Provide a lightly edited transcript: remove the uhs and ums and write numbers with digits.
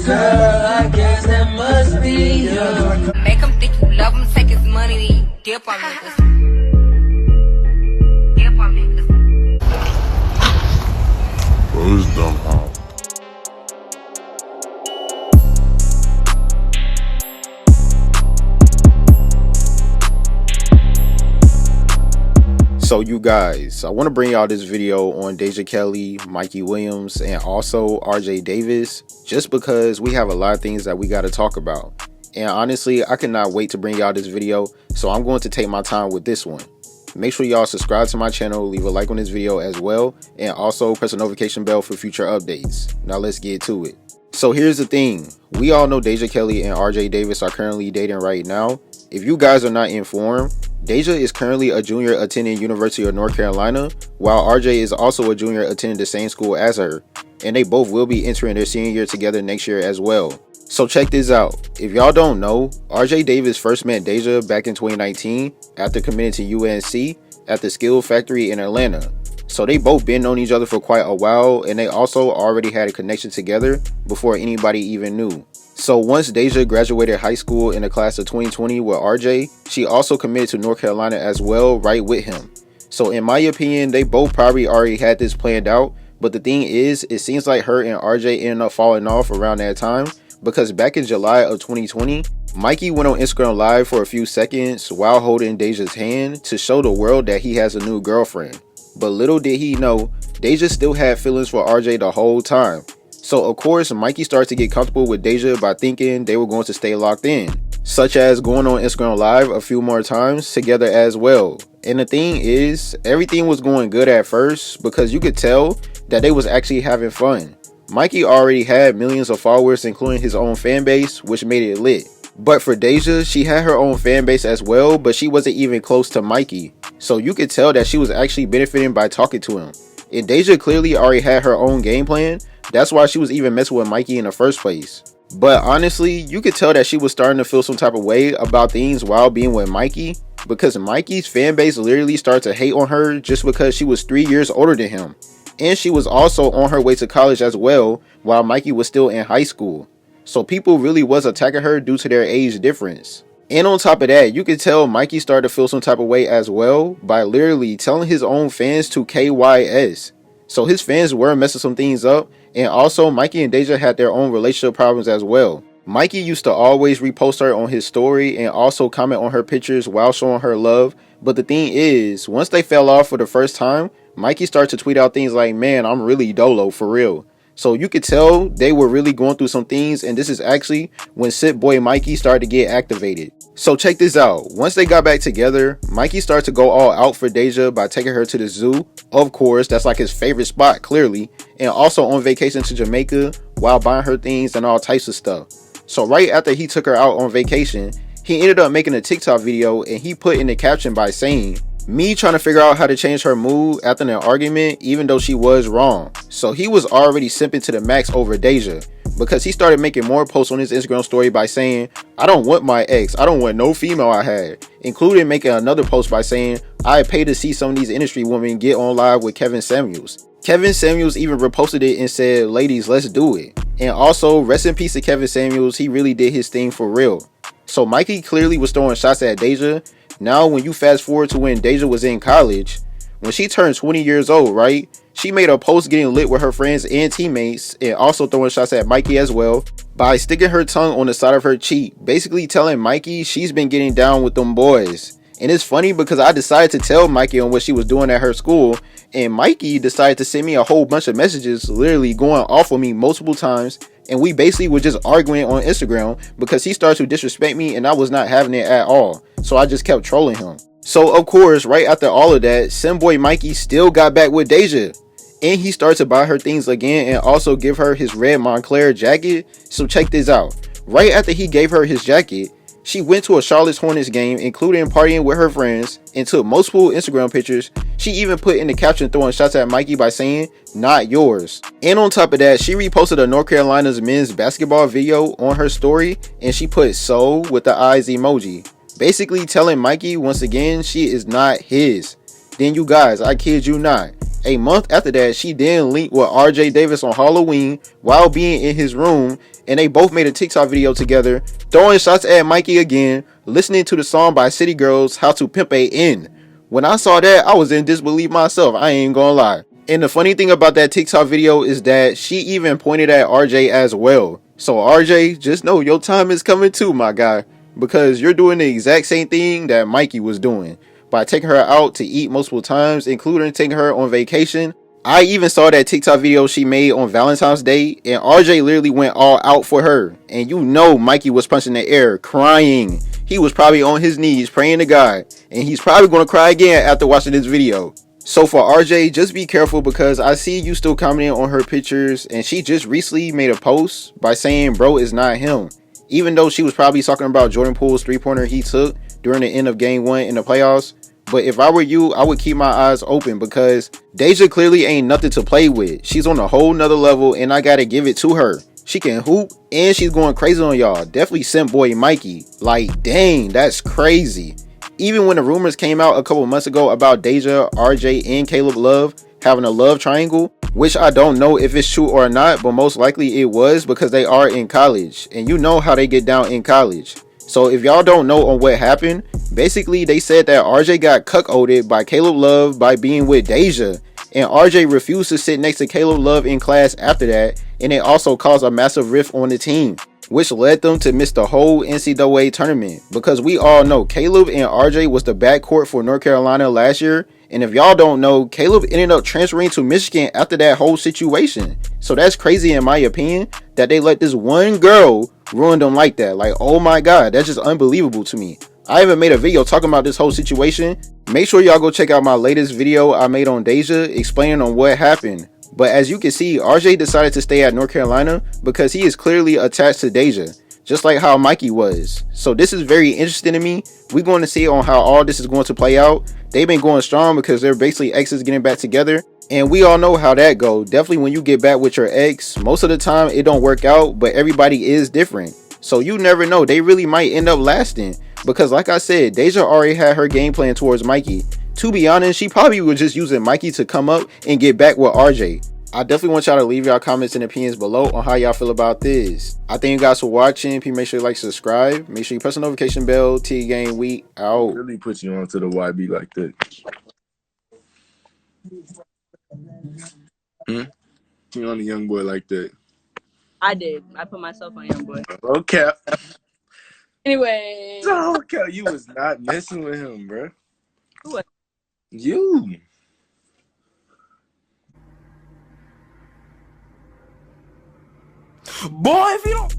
Girl, I guess that must be you. Make him think you love him, take his money, then you dip on niggas. Dip on niggas. Bro, it's dumb how. So you guys, I want to bring y'all this video on Deja Kelly, Mikey Williams, and also RJ Davis, just because we have a lot of things that we got to talk about. And honestly, I cannot wait to bring y'all this video, so I'm going to take my time with this one. Make sure y'all subscribe to my channel, leave a like on this video as well, and also press the notification bell for future updates. Now let's get to it. So here's the thing, we all know Deja Kelly and RJ Davis are currently dating right now. If you guys are not informed, Deja is currently a junior attending University of North Carolina, while RJ is also a junior attending the same school as her, and they both will be entering their senior year together next year as well. So check this out, if y'all don't know, RJ Davis first met Deja back in 2019 after committing to UNC at the Skill Factory in Atlanta. So they both been known each other for quite a while, and they also already had a connection together before anybody even knew. So once Deja graduated high school in the class of 2020 with RJ, she also committed to North Carolina as well, right with him. So in my opinion, they both probably already had this planned out, but the thing is, it seems like her and RJ ended up falling off around that time, because back in July of 2020, Mikey went on Instagram Live for a few seconds while holding Deja's hand to show the world that he has a new girlfriend. But little did he know, Deja still had feelings for RJ the whole time. So of course, Mikey started to get comfortable with Deja by thinking they were going to stay locked in, such as going on Instagram Live a few more times together as well. And the thing is, everything was going good at first because you could tell that they was actually having fun. Mikey already had millions of followers, including his own fan base, which made it lit. But for Deja, she had her own fan base as well, but she wasn't even close to Mikey. So you could tell that she was actually benefiting by talking to him. And Deja clearly already had her own game plan. That's why she was even messing with Mikey in the first place. But honestly, you could tell that she was starting to feel some type of way about things while being with Mikey, because Mikey's fan base literally started to hate on her just because she was 3 years older than him. And she was also on her way to college as well, while Mikey was still in high school. So people really was attacking her due to their age difference. And on top of that, you could tell Mikey started to feel some type of way as well by literally telling his own fans to KYS. So his fans were messing some things up, and also Mikey and Deja had their own relationship problems as well. Mikey used to always repost her on his story and also comment on her pictures while showing her love. But the thing is, once they fell off for the first time, Mikey started to tweet out things like, "Man, I'm really dolo for real." So you could tell they were really going through some things, and this is actually when Sit Boy Mikey started to get activated. So check this out, once they got back together, Mikey started to go all out for Deja by taking her to the zoo. Of course, that's like his favorite spot clearly, and also on vacation to Jamaica while buying her things and all types of stuff. So right after he took her out on vacation, he ended up making a TikTok video, and he put in the caption by saying, "Me trying to figure out how to change her mood after an argument even though she was wrong." So he was already simping to the max over Deja, because he started making more posts on his Instagram story by saying, "I don't want my ex, I don't want no female I had," including making another post by saying, "I pay to see some of these industry women get on live with Kevin Samuels." Kevin Samuels even reposted it and said, "Ladies, let's do it." And also, rest in peace to Kevin Samuels, he really did his thing for real. So Mikey clearly was throwing shots at Deja. Now when you fast forward to when Deja was in college, when she turned 20 years old, right? She made a post getting lit with her friends and teammates, and also throwing shots at Mikey as well by sticking her tongue on the side of her cheek, basically telling Mikey she's been getting down with them boys. And it's funny because I decided to tell Mikey on what she was doing at her school, and Mikey decided to send me a whole bunch of messages literally going off on me multiple times, and we basically were just arguing on Instagram because he started to disrespect me and I was not having it at all. So I just kept trolling him. So of course, right after all of that, Simboy Mikey still got back with Deja, and he started to buy her things again and also give her his red Montclair jacket. So check this out, right after he gave her his jacket, she went to a Charlotte Hornets game, including partying with her friends, and took multiple Instagram pictures. She even put in the caption throwing shots at Mikey by saying, "Not yours." And on top of that, she reposted a North Carolina's men's basketball video on her story, and she put "so" with the eyes emoji, basically telling Mikey once again she is not his. Then you guys, I kid you not, a month after that, she then linked with RJ Davis on Halloween while being in his room, and they both made a TikTok video together, throwing shots at Mikey again, listening to the song by City Girls, How to Pimp a N. When I saw that, I was in disbelief myself, I ain't gonna lie. And the funny thing about that TikTok video is that she even pointed at RJ as well. So RJ, just know your time is coming too, my guy, because you're doing the exact same thing that Mikey was doing by taking her out to eat multiple times, including taking her on vacation. I even saw that TikTok video she made on Valentine's Day, and RJ literally went all out for her. And you know Mikey was punching the air, crying. He was probably on his knees praying to God, and he's probably going to cry again after watching this video. So for RJ, just be careful, because I see you still commenting on her pictures, and she just recently made a post by saying bro is not him. Even though she was probably talking about Jordan Poole's three-pointer he took during the end of game 1 in the playoffs. But if I were you, I would keep my eyes open, because Deja clearly ain't nothing to play with. She's on a whole nother level, and I gotta give it to her. She can hoop, and she's going crazy on y'all. Definitely simp boy Mikey. Like, dang, that's crazy. Even when the rumors came out a couple months ago about Deja, RJ, and Caleb Love having a love triangle, which I don't know if it's true or not, but most likely it was, because they are in college, and you know how they get down in college. So if y'all don't know on what happened, basically they said that RJ got cuckolded by Caleb Love by being with Deja, and RJ refused to sit next to Caleb Love in class after that, and it also caused a massive rift on the team, which led them to miss the whole NCAA tournament, because we all know Caleb and RJ was the backcourt for North Carolina last year. And if y'all don't know, Caleb ended up transferring to Michigan after that whole situation. So that's crazy in my opinion, that they let this one girl ruin them like that. Like, oh my god, that's just unbelievable to me. I even made a video talking about this whole situation. Make sure y'all go check out my latest video I made on Deja explaining on what happened. But as you can see, RJ decided to stay at North Carolina because he is clearly attached to Deja, just like how Mikey was. So this is very interesting to me. We're going to see on how all this is going to play out. They've been going strong because they're basically exes getting back together. And we all know how that goes. Definitely when you get back with your ex, most of the time it don't work out, but everybody is different. So you never know. They really might end up lasting. Because like I said, Deja already had her game plan towards Mikey. To be honest, she probably was just using Mikey to come up and get back with RJ. I definitely want y'all to leave y'all comments and opinions below on how y'all feel about this. I thank you guys for watching. Please make sure you like, subscribe. Make sure you press the notification bell. T Game Week out. Really put you onto the YB like that. You on a young boy like that. I did. I put myself on young boy. Okay. Anyway. Okay, you was not messing with him, bro. Who was? You. Boy, if you don't